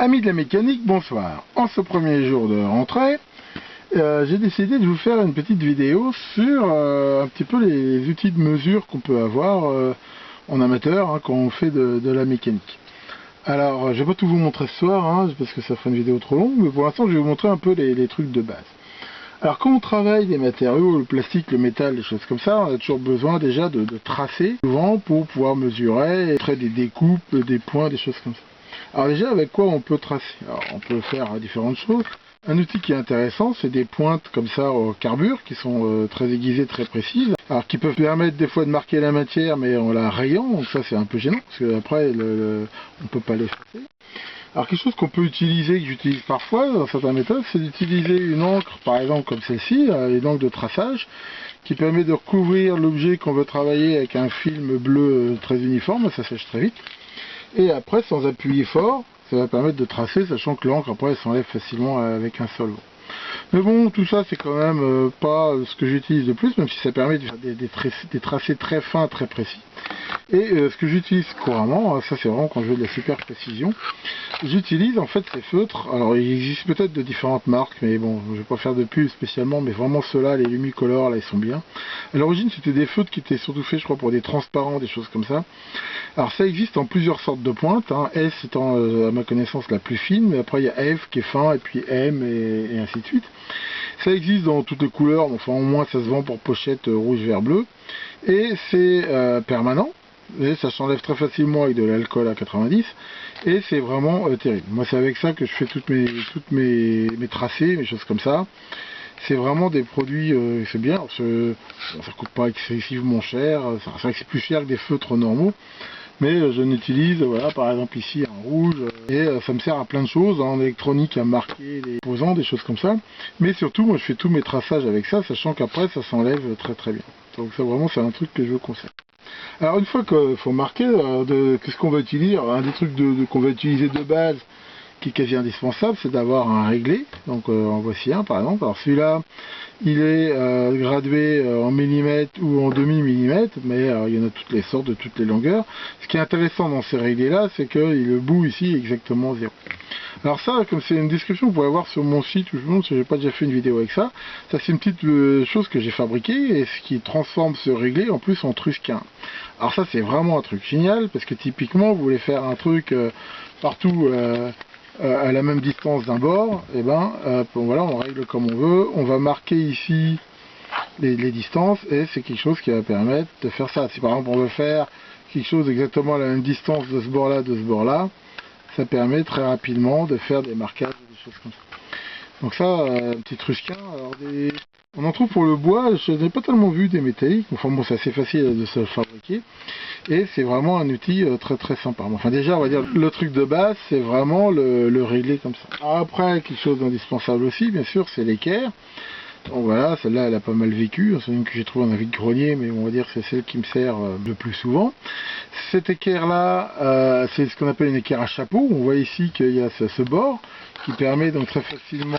Amis de la mécanique, bonsoir. En ce premier jour de rentrée, j'ai décidé de vous faire une petite vidéo sur un petit peu les outils de mesure qu'on peut avoir en amateur quand on fait de la mécanique. Alors, je vais pas tout vous montrer ce soir, parce que ça ferait une vidéo trop longue, mais pour l'instant, je vais vous montrer un peu les trucs de base. Alors, quand on travaille des matériaux, le plastique, le métal, des choses comme ça, on a toujours besoin déjà de tracer, souvent, pour pouvoir mesurer, et faire des découpes, des points, des choses comme ça. Alors déjà, avec quoi on peut tracer? Alors, on peut faire différentes choses. Un outil qui est intéressant, c'est des pointes comme ça au carbure, qui sont très aiguisées, très précises, alors qui peuvent permettre des fois de marquer la matière, mais en la rayant, donc ça c'est un peu gênant, parce qu'après, on ne peut pas l'effacer. Alors quelque chose qu'on peut utiliser, que j'utilise parfois dans certaines méthodes, c'est d'utiliser une encre, par exemple comme celle-ci, une encre de traçage, qui permet de recouvrir l'objet qu'on veut travailler avec un film bleu très uniforme, ça sèche très vite. Et après, sans appuyer fort, ça va permettre de tracer, sachant que l'encre après elle s'enlève facilement avec un solvant. Mais bon, tout ça c'est quand même pas ce que j'utilise le plus, même si ça permet de faire des tracés très fins, très précis. Et ce que j'utilise couramment, ça c'est vraiment quand je veux de la super précision, j'utilise en fait ces feutres. Alors il existe peut-être de différentes marques, mais bon, je vais pas faire de pub spécialement, mais vraiment ceux-là, les Lumicolor, là ils sont bien. À l'origine c'était des feutres qui étaient surtout faits, je crois, pour des transparents, des choses comme ça. Alors ça existe en plusieurs sortes de pointes, S étant à ma connaissance la plus fine, mais après il y a F qui est fin, et puis M, et ainsi de suite. Ça existe dans toutes les couleurs, enfin au moins ça se vend pour pochette rouge, vert, bleu. Et c'est permanent, et ça s'enlève très facilement avec de l'alcool à 90, et c'est vraiment terrible. Moi c'est avec ça que je fais toutes mes tracés, mes choses comme ça. C'est vraiment des produits, c'est bien, ça coûte pas excessivement cher, c'est vrai que c'est plus cher que des feutres normaux, mais je n'utilise, voilà, par exemple ici en rouge, et ça me sert à plein de choses, en électronique à marquer les posants, des choses comme ça, mais surtout moi je fais tous mes traçages avec ça, sachant qu'après ça s'enlève très très bien. Donc ça vraiment c'est un truc que je vous conseille. Alors une fois qu'il faut marquer qu'est-ce qu'on va utiliser, alors, un des trucs qu'on va utiliser de base, qui est quasi indispensable, c'est d'avoir un réglé. Donc en voici un par exemple. Alors celui-là, il est gradué en millimètres ou en demi-millimètre, mais il y en a toutes les sortes, de toutes les longueurs. Ce qui est intéressant dans ces réglés-là, c'est que le bout ici est exactement 0. Alors ça, comme c'est une description, vous pouvez voir sur mon site, ou je ne sais, j'ai pas déjà fait une vidéo avec ça. Ça c'est une petite chose que j'ai fabriquée, et ce qui transforme ce réglé en plus en trusquin. Alors ça c'est vraiment un truc génial, parce que typiquement, vous voulez faire un truc partout à la même distance d'un bord, et voilà, on règle comme on veut. On va marquer ici les distances, et c'est quelque chose qui va permettre de faire ça. Si par exemple on veut faire quelque chose exactement à la même distance de ce bord-là, ça permet très rapidement de faire des marquages, des choses comme ça. Donc ça, un petit trusquin. Alors on en trouve pour le bois, je n'ai pas tellement vu des métalliques, enfin bon, c'est assez facile de se fabriquer, et c'est vraiment un outil très très sympa. Enfin déjà, on va dire, le truc de base, c'est vraiment le régler comme ça. Alors, après, quelque chose d'indispensable aussi, bien sûr, c'est l'équerre. Donc voilà, celle-là, elle a pas mal vécu, c'est une que j'ai trouvée dans un vide-grenier, mais on va dire que c'est celle qui me sert le plus souvent. Cette équerre-là, c'est ce qu'on appelle une équerre à chapeau. On voit ici qu'il y a ce bord, qui permet donc très facilement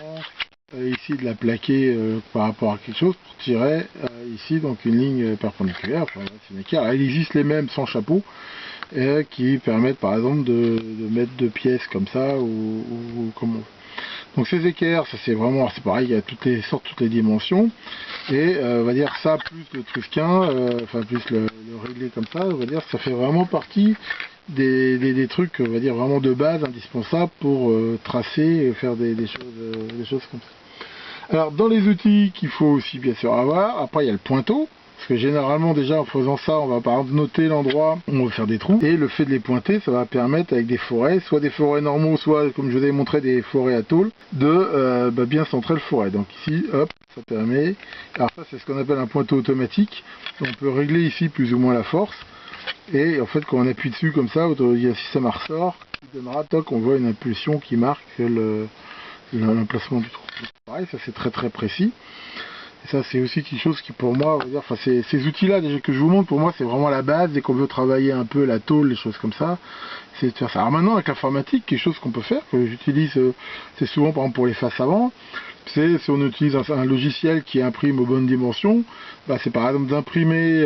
ici de la plaquer par rapport à quelque chose pour tirer ici donc une ligne perpendiculaire. Enfin, c'est une équerre. Il existe les mêmes sans chapeau qui permettent par exemple de mettre deux pièces comme ça ou comme on veut. Donc ces équerres, ça c'est vraiment, c'est pareil, il y a toutes les sortes, toutes les dimensions, et on va dire ça plus le trusquin, enfin plus le réglé comme ça, on va dire ça fait vraiment partie des trucs, on va dire vraiment de base, indispensables pour tracer et faire des choses comme ça. Alors dans les outils qu'il faut aussi bien sûr avoir, après il y a le pointeau. Parce que généralement déjà en faisant ça, on va par exemple noter l'endroit où on veut faire des trous. Et le fait de les pointer, ça va permettre avec des forêts, soit des forêts normaux, soit comme je vous ai montré des forêts à tôle, de bien centrer le forêt. Donc ici, hop, ça permet. Alors ça c'est ce qu'on appelle un pointeau automatique. On peut régler ici plus ou moins la force. Et en fait quand on appuie dessus comme ça, si ça me ressort, il donnera, toc, on voit une impulsion qui marque l'emplacement du trou. Pareil, ça c'est très très précis. Et ça c'est aussi quelque chose qui pour moi, on va dire, enfin, ces outils-là déjà que je vous montre, pour moi c'est vraiment la base, dès qu'on veut travailler un peu la tôle, les choses comme ça, c'est de faire ça. Alors maintenant avec l'informatique, quelque chose qu'on peut faire, que j'utilise, c'est souvent par exemple pour les faces avant, c'est si on utilise un logiciel qui imprime aux bonnes dimensions, c'est par exemple d'imprimer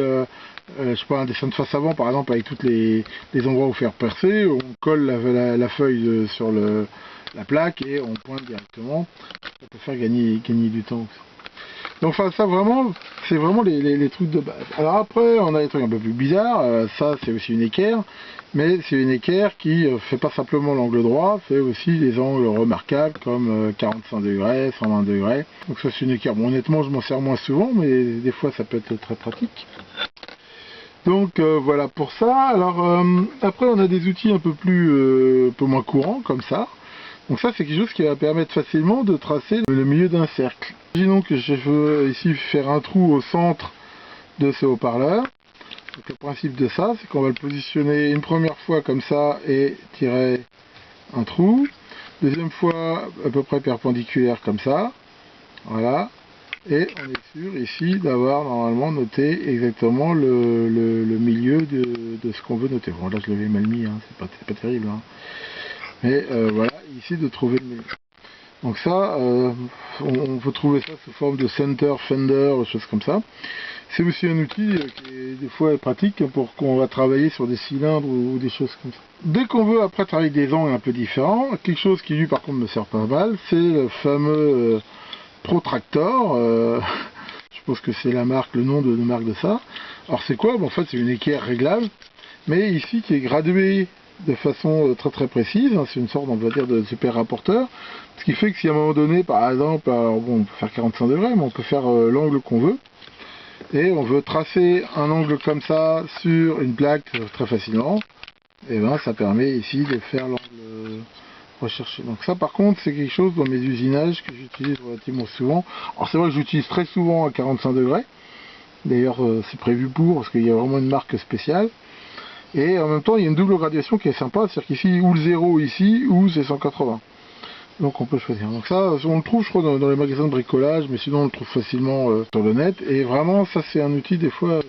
je sais pas, un dessin de face avant par exemple avec tous les endroits où faire percer, on colle la feuille sur la plaque et on pointe directement. Ça peut faire gagner du temps aussi. Donc enfin ça vraiment, c'est vraiment les trucs de base. Alors après on a des trucs un peu plus bizarres, ça c'est aussi une équerre, mais c'est une équerre qui fait pas simplement l'angle droit, fait aussi des angles remarquables comme 45 degrés, 120 degrés. Donc ça c'est une équerre, bon honnêtement je m'en sers moins souvent, mais des fois ça peut être très pratique. Donc voilà pour ça. Alors après on a des outils un peu moins courants comme ça. Donc ça c'est quelque chose qui va permettre facilement de tracer le milieu d'un cercle. Imaginons que je veux ici faire un trou au centre de ce haut-parleur. Donc le principe de ça, c'est qu'on va le positionner une première fois comme ça et tirer un trou. Deuxième fois à peu près perpendiculaire comme ça. Voilà. Et on est sûr ici d'avoir normalement noté exactement le milieu de ce qu'on veut noter. Bon là je l'avais mal mis, hein, c'est pas terrible. Hein. Mais voilà, ici de trouver le milieu. Donc ça, on peut trouver ça sous forme de center, fender, des choses comme ça. C'est aussi un outil qui est des fois pratique pour qu'on va travailler sur des cylindres ou des choses comme ça. Dès qu'on veut après travailler des angles un peu différents, quelque chose qui lui par contre me sert pas mal, c'est le fameux Protractor. Je pense que c'est la marque, le nom de marque de ça. Alors c'est quoi? En fait c'est une équerre réglable, mais ici qui est graduée de façon très précise, c'est une sorte on va dire de super rapporteur, ce qui fait que si à un moment donné par exemple, alors bon, on peut faire 45 degrés mais on peut faire l'angle qu'on veut, et on veut tracer un angle comme ça sur une plaque très facilement, et ben ça permet ici de faire l'angle recherché. Donc ça par contre c'est quelque chose dans mes usinages que j'utilise relativement souvent. Alors c'est vrai que j'utilise très souvent à 45 degrés, d'ailleurs c'est prévu pour, parce qu'il y a vraiment une marque spéciale. Et en même temps, il y a une double graduation qui est sympa, c'est-à-dire qu'ici, ou le 0 ici, ou c'est 180. Donc on peut choisir. Donc ça, on le trouve, je crois, dans les magasins de bricolage, mais sinon on le trouve facilement sur le net. Et vraiment, ça c'est un outil des fois.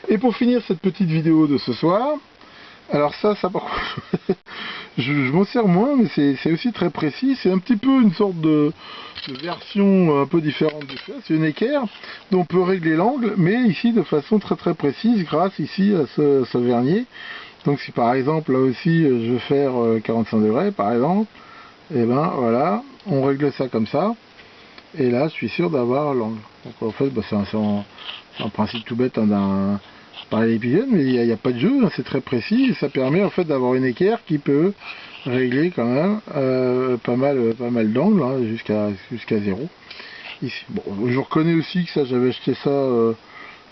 Et pour finir cette petite vidéo de ce soir, alors ça par contre, je m'en sers moins, mais c'est aussi très précis. C'est un petit peu une sorte de version un peu différente de ça. C'est une équerre dont on peut régler l'angle, mais ici de façon très précise grâce ici à ce vernier. Donc si par exemple là aussi je veux faire 45 degrés par exemple, et ben voilà, on règle ça comme ça, et là je suis sûr d'avoir l'angle. Donc en fait c'est un principe tout bête d'un parallélépipède, mais il n'y a pas de jeu, hein, c'est très précis, et ça permet en fait d'avoir une équerre qui peut régler quand même pas mal d'angles, hein, jusqu'à 0 ici. Bon, je reconnais aussi que ça, j'avais acheté ça,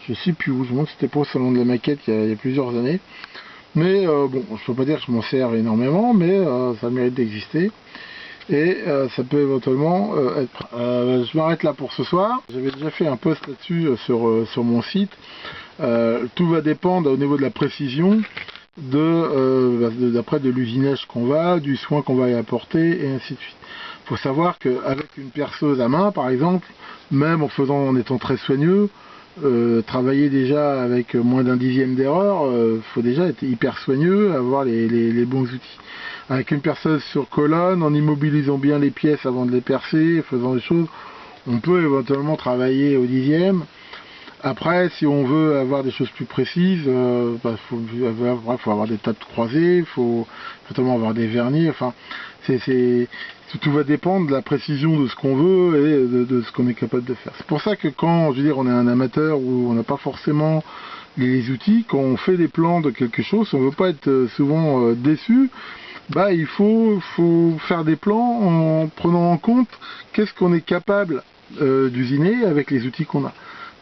je sais plus où, c'était pour le salon de la maquette il y a plusieurs années, mais bon, je peux pas dire que je m'en sers énormément, mais ça mérite d'exister. Et ça peut éventuellement être... je m'arrête là pour ce soir. J'avais déjà fait un post là-dessus sur mon site. Tout va dépendre au niveau de la précision d'après de l'usinage qu'on va, du soin qu'on va y apporter, et ainsi de suite. Il faut savoir qu'avec une perceuse à main, par exemple, même en étant très soigneux, travailler déjà avec moins d'un dixième d'erreur, faut déjà être hyper soigneux, avoir les bons outils. Avec une perceuse sur colonne, en immobilisant bien les pièces avant de les percer, faisant des choses, on peut éventuellement travailler au dixième. Après, si on veut avoir des choses plus précises, faut avoir des tapes croisées, il faut notamment avoir des vernis, enfin, tout va dépendre de la précision de ce qu'on veut et de ce qu'on est capable de faire. C'est pour ça que quand, je veux dire, on est un amateur ou on n'a pas forcément les outils, quand on fait des plans de quelque chose, on ne veut pas être souvent déçu, bah, il faut faire des plans en prenant en compte qu'est-ce qu'on est capable d'usiner avec les outils qu'on a.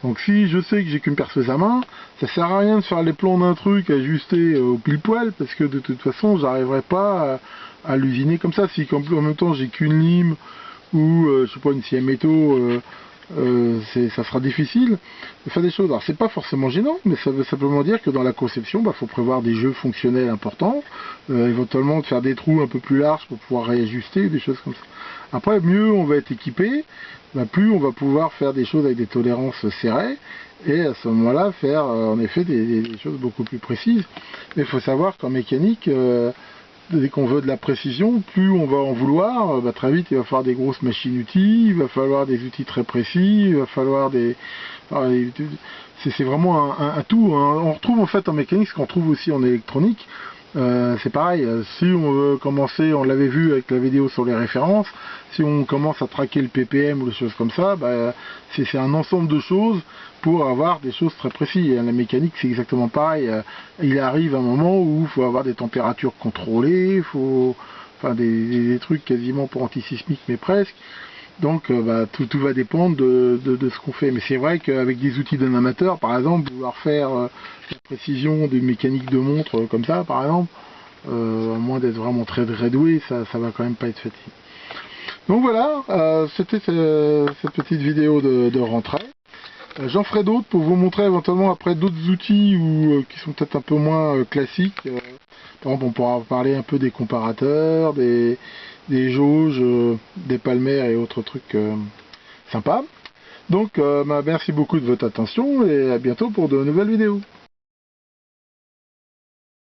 Donc si je sais que j'ai qu'une perceuse à main, ça sert à rien de faire les plans d'un truc ajusté au pile poil, parce que de toute façon j'arriverai pas à l'usiner comme ça. Si en même temps j'ai qu'une lime ou je sais pas, une scie à métaux, ça sera difficile de faire des choses. Alors c'est pas forcément gênant, mais ça veut simplement dire que dans la conception, faut prévoir des jeux fonctionnels importants, éventuellement de faire des trous un peu plus larges pour pouvoir réajuster, des choses comme ça. Après, mieux on va être équipé, plus on va pouvoir faire des choses avec des tolérances serrées, et à ce moment-là faire en effet des choses beaucoup plus précises. Mais il faut savoir qu'en mécanique, dès qu'on veut de la précision, plus on va en vouloir, très vite il va falloir des grosses machines-outils, il va falloir des outils très précis, il va falloir des... c'est vraiment un tout, hein. On retrouve en fait en mécanique ce qu'on trouve aussi en électronique. C'est pareil, si on veut commencer, on l'avait vu avec la vidéo sur les références, si on commence à traquer le ppm ou des choses comme ça, c'est un ensemble de choses pour avoir des choses très précises. La mécanique c'est exactement pareil, il arrive un moment où il faut avoir des températures contrôlées, enfin des trucs quasiment pas antisismiques mais presque. Donc tout va dépendre de ce qu'on fait. Mais c'est vrai qu'avec des outils d'un amateur, par exemple, vouloir faire la précision d'une mécanique de montre comme ça, par exemple, à moins d'être vraiment très doué, ça va quand même pas être facile. Donc voilà, c'était cette petite vidéo de rentrée. J'en ferai d'autres pour vous montrer éventuellement après d'autres outils qui sont peut-être un peu moins classiques. Par exemple, on pourra parler un peu des comparateurs, des jauges, des palmaires et autres trucs sympas. Donc, merci beaucoup de votre attention et à bientôt pour de nouvelles vidéos.